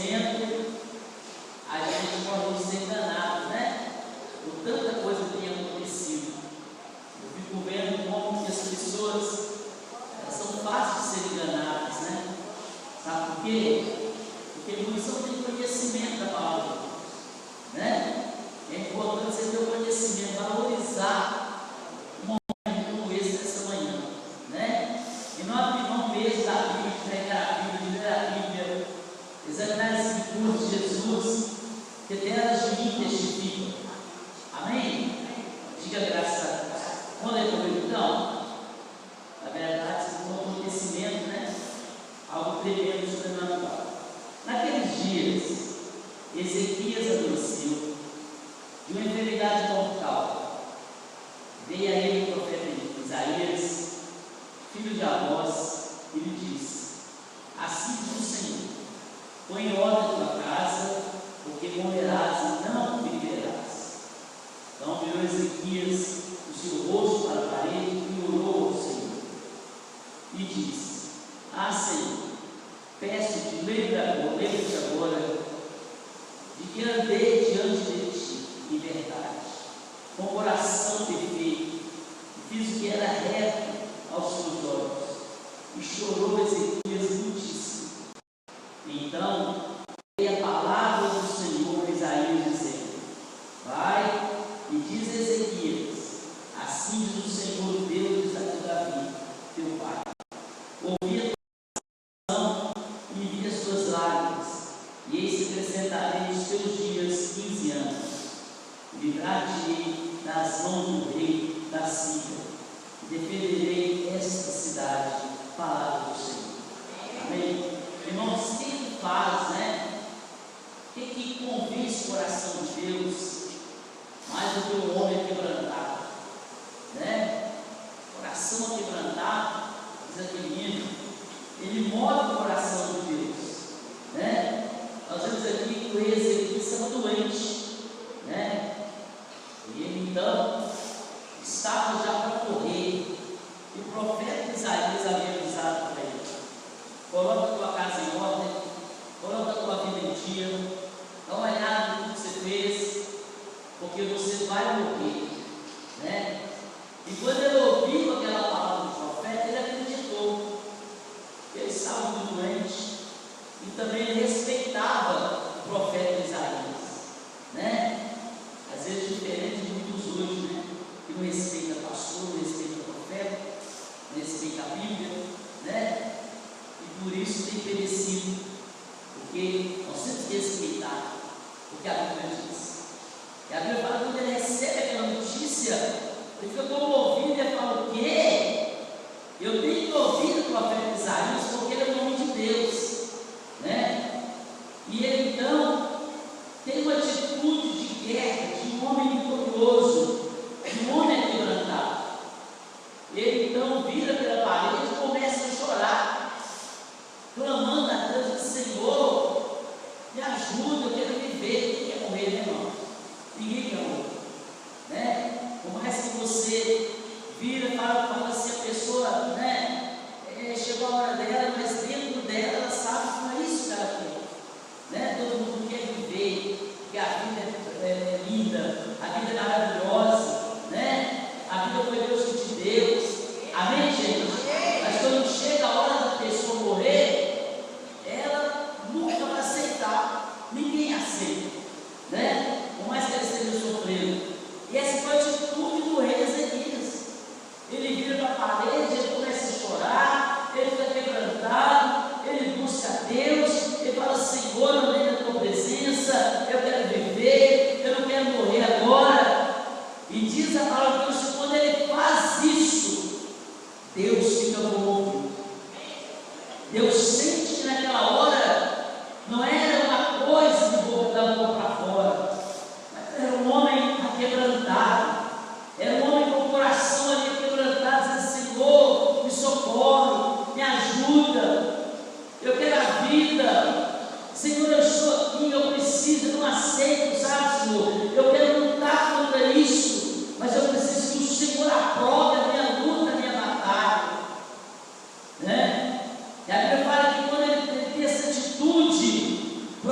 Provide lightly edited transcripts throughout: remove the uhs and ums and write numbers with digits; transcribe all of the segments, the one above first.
conhecimento, a gente pode ser enganado, né? Por tanta coisa que tem acontecido. Eu fico vendo como que as pessoas são fáceis de ser enganadas, né? Sabe por quê? Porque muitos não têm conhecimento da palavra de Deus, né? É importante você ter o conhecimento, valorizar um momento como esse dessa manhã, né? E não abrir mão mesmo da Bíblia, de pregar a Bíblia, de ler a Bíblia, examinar as Escrituras de Jesus, que delas de mim testificam. Amém? Diga graças a Deus. Vamos ler comigo então? Na verdade, isso é um acontecimento, né? Algo tremendo, sobrenatural. Naqueles dias, Ezequias adoeceu de uma enfermidade mortal. Veio a ele o profeta Isaías, filho de Amós, e lhe disse: assim diz o Senhor, põe em ordem a tua casa, porque morrerás e não viverás. Então virou Ezequias o seu rosto para a parede e orou ao Senhor. E disse: ah, Senhor, peço-te, lembra-te agora de que andei diante de ti em verdade, com coração perfeito, e fiz o que era reto aos teus olhos. E chorou Ezequias muitíssimo. Então veio a palavra do Senhor a Isaías, dizendo: vai e diz a Ezequias: assim diz o Senhor, Deus de Davi, teu pai, ouvi a tua oração e vi as tuas lágrimas, e eis que acrescentarei os teus dias 15 anos, livrar-te-ei das mãos do rei da Síria, e defenderei esta cidade, palavra do Senhor. Amém? Irmãos, quem faz, né? O que convence o coração de Deus mais do que o homem quebrantado, né? Coração quebrantado, diz aquele hino, ele move o coração de Deus, né? Nós vemos aqui que o rei Ezequias estava doente, né? E ele então estava já para morrer, e o profeta Isaías havia avisado para ele: coloca a tua casa em ordem, coloca a tua vida em dia, dá uma olhada no que você fez, porque você vai morrer, né? E quando ele ouviu aquela palavra do profeta, ele acreditou. Ele estava muito doente e também ele respeitava o profeta Isaías, né? Às vezes diferente de muitos hoje, né? Que não respeita pastor, não respeita profeta, não respeita a Bíblia, né? E por isso tem perecido, porque nós temos que respeitar o que a Bíblia diz. E a Bíblia fala que quando ele recebe aquela notícia, ele fica comovido e fala: o quê? Eu tenho que ouvir o profeta Isaías, porque ele é o nome de Deus, né? E ele então tem uma atitude de guerra, de um homem vitorioso, de um homem quebrantado. Ele então vira pela parede e começa a chorar, clamando a Deus: Senhor, me ajuda, eu quero viver. Quem quer morrer, né, irmão? Ninguém quer morrer, né? Por mais que você vira e fala assim, a pessoa, né? Chegou a hora dela, mas dentro dela ela sabe que não é isso que ela quer, né? Todo mundo quer viver, porque a vida é linda, a vida é maravilhosa, né? A vida foi Deus que te deu. Amém, gente? Mas quando chega a hora da pessoa morrer, ela nunca vai aceitar. Ninguém aceita, né? Por mais que ela esteja sofrendo. E essa foi a atitude do rei Ezequias. Ele vira para a parede, ele começa a chorar, ele fica quebrantado, ele busca a Deus, ele fala: Senhor, eu venho na tua presença, eu quero viver, eu não quero morrer agora. E diz a palavra de Deus que quando ele faz isso, Deus fica comovido. Deus sente que naquela hora não era uma coisa de boca da boca para fora, mas era um homem aquebrantado, era um homem com o coração ali quebrantado, dizendo: Senhor, me socorre, me ajuda, eu quero a vida, Senhor, eu estou aqui, eu preciso, eu não aceito, sabe, Senhor, eu quero lutar contra isso, mas eu preciso que o Senhor aprove a minha luta, a minha batalha, né? E a Bíblia fala que quando ele tem essa atitude, o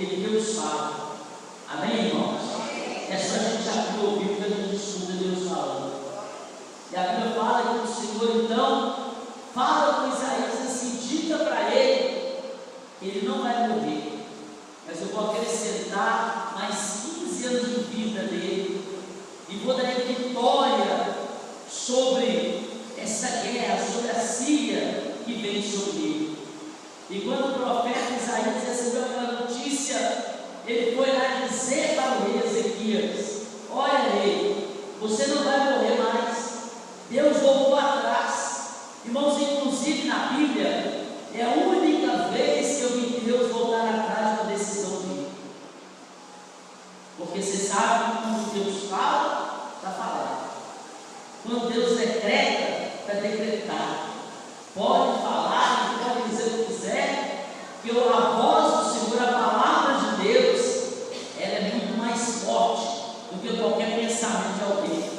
porque Deus fala. Amém, irmãos? É só a gente abrir o ouvido que a gente escuta Deus falando. E a Bíblia fala que o Senhor, então, fala com Isaías assim, diga para ele que ele não vai morrer, mas eu vou acrescentar mais 15 anos de vida dele e vou dar vitória sobre essa guerra, sobre a Síria que vem sobre ele. E quando o profeta Isaías recebeu aquela notícia, ele foi lá dizer para o rei Ezequias: olha, rei, você não vai morrer mais, Deus voltou atrás. Irmãos, inclusive na Bíblia, é a única vez que eu vi Deus voltar atrás da decisão dele. Porque você sabe que quando Deus fala, está falado. Quando Deus decreta, está decretado. Pode falar, pode dizer o que quiser, que a voz do Senhor, a palavra de Deus, ela é muito mais forte do que qualquer pensamento de alguém.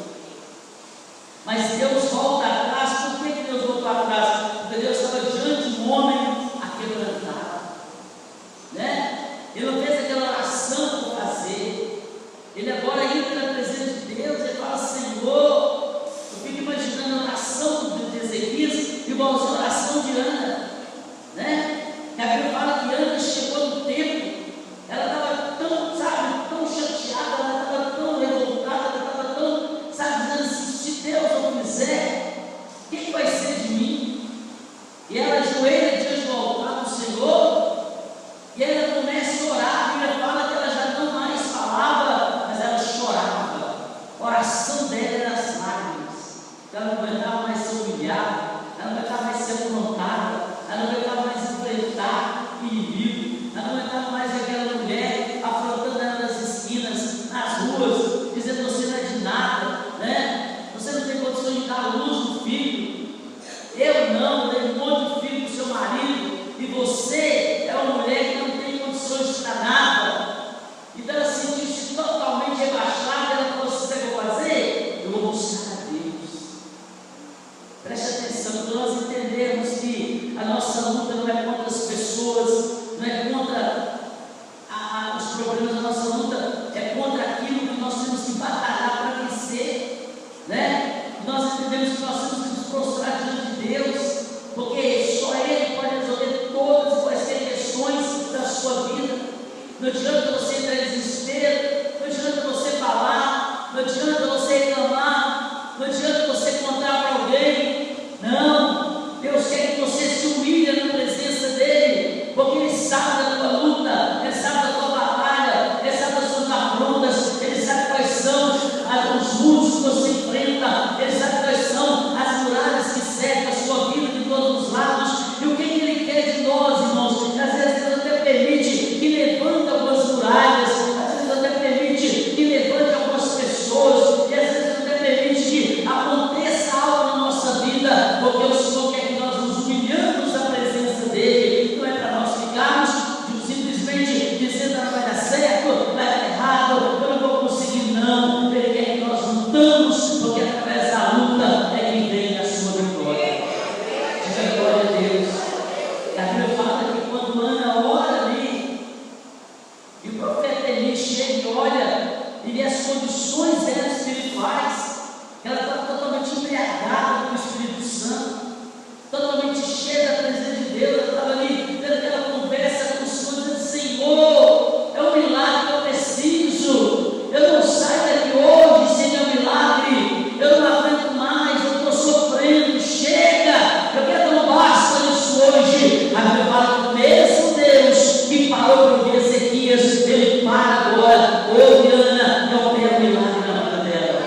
Mas Deus volta atrás. Por que Deus voltou atrás? Porque Deus estava diante de um homem aquebrantado, né? Ele não fez aquela oração por fazer. Ele agora entra na presença de Deus e fala: Senhor, eu fico imaginando a oração de Ezequias igualzinho a oração de Ana, né? A Bíblia fala que Ana chegou no templo, ela estava tão, sabe, tão chateada, ela estava tão revoltada, ela estava tão, sabe, dizendo assim: se Deus não fizer, o que vai ser de mim? E ela ajoelha diante do altar do Senhor, e ela começa a orar. A Bíblia fala que ela já não mais falava, mas ela chorava. A oração dela era as lágrimas. Ela não aguentava mais ser humilhada, ela não aguentava mais ser afrontada, ela não aguentava mais enfrentar inimigo, ela não aguentava mais aquela mulher afrontando ela nas esquinas, nas ruas, dizendo: você não é de nada, né? Você não tem condições de dar luz no filho. Eu não, dei um monte de filho para o seu marido, e você é uma mulher que não tem condições de dar nada. Então ela sentiu-se totalmente rebaixada. Ela falou: se você vai fazer, eu vou buscar a Deus. Preste atenção, para nós entendermos que a nossa luta não é contra as pessoas, não é contra os problemas. Da nossa luta é contra aquilo que nós temos que batalhar para vencer, né? Nós entendemos que nós temos que nos prostrar diante de Deus, porque só Ele pode resolver todas e quaisquer questões da sua vida. Não adianta você entrar em desespero, não adianta você falar, não adianta você reclamar, não adianta você contar para alguém. Não, Deus quer que você se humilhe na presença dEle, porque Ele sabe da tua luta, Ele sabe da tua batalha, Ele sabe das suas afrontas, Ele sabe quais são os muros que você enfrenta, Ele sabe quais são as muralhas que cercam a sua vida de todos os lados. E o que Ele quer de nós, irmãos? Às vezes Deus até permite que levante algumas muralhas, às vezes até permite que levante algumas pessoas, e às vezes até permite que aconteça algo na nossa vida, porque o Senhor quer que nós nos humilhamos na presença dEle. Não é para nós ficarmos simplesmente dizendo: não vai dar certo, vai dar errado, eu não vou conseguir. Não, Ele quer que nós lutamos, porque através da luta é que vem a sua vitória. Diga glória a Deus. A Bíblia fala que quando Ana ora ali, e o profeta Eli chega e olha, e vê as condições dela espirituais, ela estava totalmente embriagada com o Espírito Santo, totalmente cheia da presença de Deus. Ela estava ali tendo aquela conversa com o Senhor, dizendo: Senhor, é um milagre que eu preciso, eu não saio daqui hoje sem meu milagre, eu não aguento mais, eu estou sofrendo, chega, eu quero dar um basta nisso hoje. A Bíblia fala que o mesmo Deus que parou para ouvir Ezequias, Ele para agora. Ouve, Ana, eu opero o milagre na vida dela.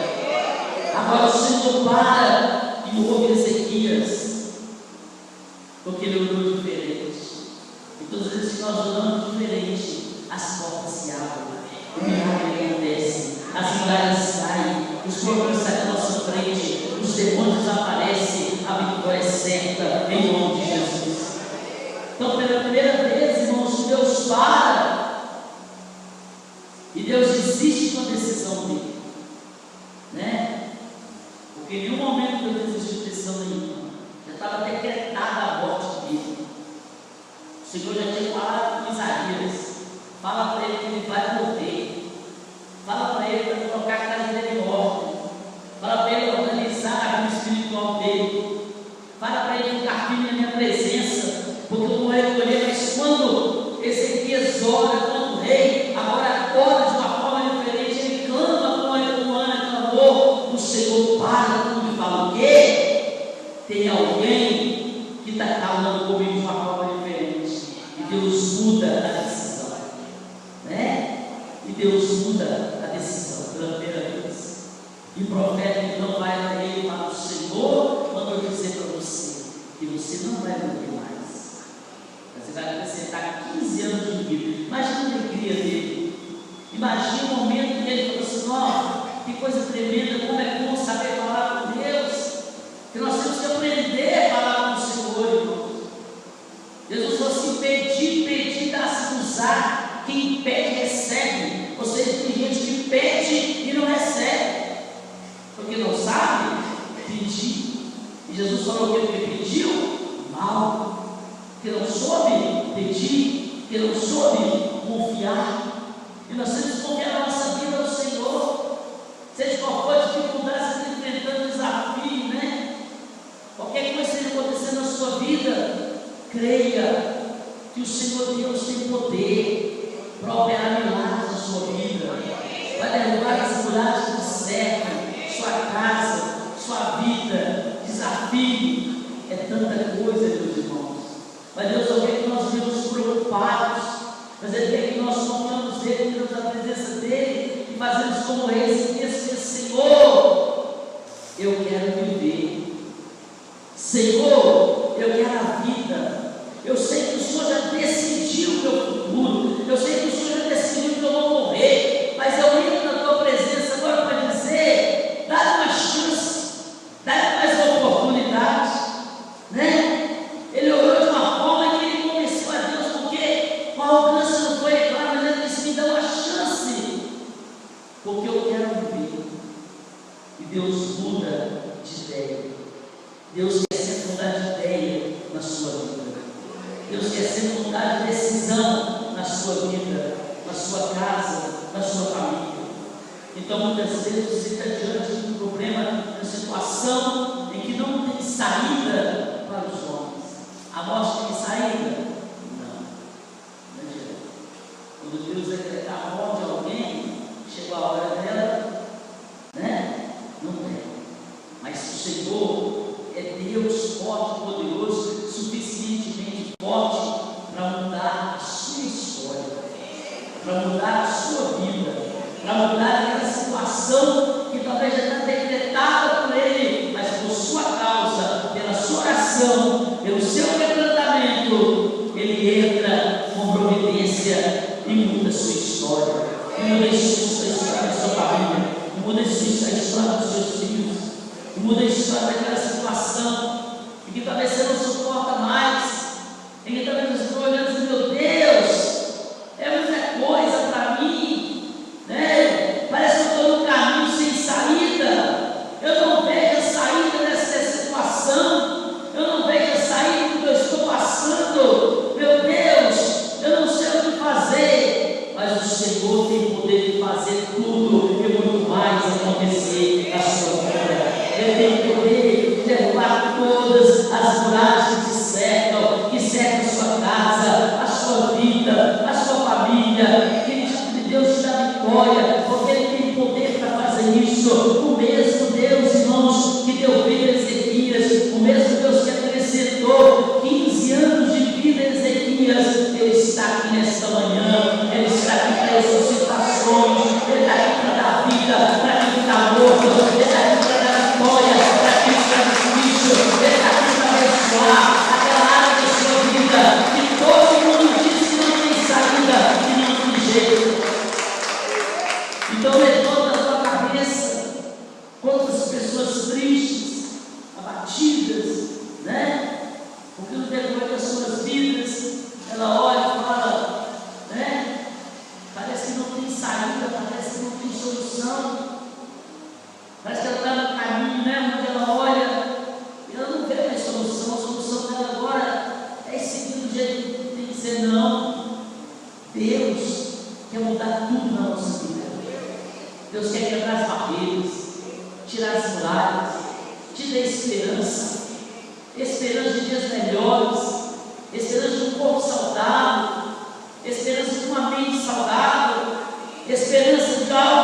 Agora o Senhor para e ouve Ezequias, porque Ele orou diferente. E todas as vezes que nós oramos diferente, as portas se abrem, o milagre acontece, as muralhas caem, os problemas saem da nossa frente, os demônios desaparecem, a vitória é certa, em nome de Jesus. Então, pela primeira vez, irmãos, Deus para, e Deus desiste da decisão dele, né? Porque em nenhum momento Deus desistiu de decisão nenhuma, já estava decretada a morte dele. O Senhor já tinha falado com Isaías: Fala para ele que ele vai morrer. Fala para ele para colocar a casa dele em ordem. Fala para ele organizar a vida espiritual dele. Fala para ele ficar firme na minha presença, porque eu vou recolher. Mas quando Ezequias ora, quando o rei agora ora de uma forma diferente, ele clama como Ana clamou, o Senhor para tudo e fala: o quê? Tem alguém que está clamando comigo de uma forma diferente. E Deus muda a decisão, né? E Deus muda a decisão pela primeira vez. E o profeta então vai a ele e fala: o Senhor mandou dizer para você que você não vai morrer mais. Você vai acrescentar 15 anos de vida. Imagina a alegria dele. Imagina o momento que ele falou assim: ó, que coisa tremenda, como é bom saber falar com Deus. Que nós temos que aprender a falar com o Senhor, irmãos. Jesus falou assim: pedir, dá-se usar. Quem pede, recebe. Ou seja, tem gente que pede e não recebe, porque não sabe pedir. E Jesus falou que ele pediu mal, que não soube pedir, que não soube confiar. E nós temos que confiar na nossa vida ao Senhor. Seja qual for a dificuldade, você está enfrentando desafio, né? Qualquer coisa que esteja acontecendo na sua vida, creia que o Senhor Deus tem poder para operar milagres na sua vida. Vai derrubar as muralhas do século, sua casa, sua vida, desafio. É tanta coisa, meus irmãos. Mas Deus não quer que nós vivamos preocupados, mas Ele quer que nós confiamos nele, entramos na presença dele e fazemos como esse Senhor, eu quero viver. Senhor, eu quero a vida. Eu sei que o Senhor já decidiu o meu futuro. Eu sei que o Senhor já decidiu que eu vou morrer. Mas eu entro na tua presença agora para dizer: dá uma chance, dá mais uma oportunidade, né? Ele orou de uma forma que ele conheceu a Deus, porque o alcance não foi claro, mas ele disse: me dá uma chance, porque eu quero viver. E Deus muda de ideia. Deus quer sempre mudar de ideia na sua vida. Deus quer sempre mudar de decisão na sua vida, na sua casa, na sua família. Então, muitas vezes você está diante de um problema, de uma situação em que não tem saída para os homens. A morte tem saída? Não. Não adianta. Quando Deus decretar a morte de alguém, chegou a hora dela, né? Não tem. Mas o Senhor é Deus forte e poderoso, suficientemente forte para mudar a sua história, para mudar a sua vida, para mudar aquela situação que talvez já está decretada por Ele, mas por sua causa, pela sua oração, pelo seu quebrantamento, Ele entra com providência e muda a sua história, e muda a história da sua família, e muda a história dos seus filhos, e muda a história daquela situação em que talvez você não suporta mais, em que talvez você está olhando e dizendo: meu Deus, é muita coisa para mim, né? Parece que eu estou no caminho sem saída, eu não vejo a saída dessa situação, eu não vejo a saída do que eu estou passando, meu Deus, eu não sei o que fazer, mas o Senhor tem poder de fazer tudo e muito mais acontecer na sua vida. Ele tem poder de derrubar todas as muralhas que te cercam, que cercam a sua casa, a sua vida, a sua família. Deus te dá vitória, porque Ele tem poder para fazer isso. O mesmo Deus, irmãos, que deu vida a Ezequias, o mesmo Deus que acrescentou 15 anos de vida a Ezequias, Ele está aqui nesta manhã, Ele está aqui para ressuscitações, Ele está aqui para dar vida para quem está morto, Ele está aqui para dar vitória para quem está difícil, Ele está aqui para abençoar aquela área da sua vida que todo mundo diz que não tem saída, que não tem jeito. Então levanta a tua cabeça. Quantas pessoas tristes, abatidas, né? Porque no decorrer das suas vidas, ela olha e fala, né? Parece que não tem saída, parece que não tem solução. Parece que ela está no caminho, né? Onde ela olha e ela não vê mais solução. A solução dela agora é seguir do jeito que tem que ser. Não. Deus quer mudar tudo na nossa vida. Deus quer quebrar as barreiras, tirar as muralhas, te dar esperança, esperança de dias melhores, esperança de um corpo saudável, esperança de uma mente saudável, esperança de algo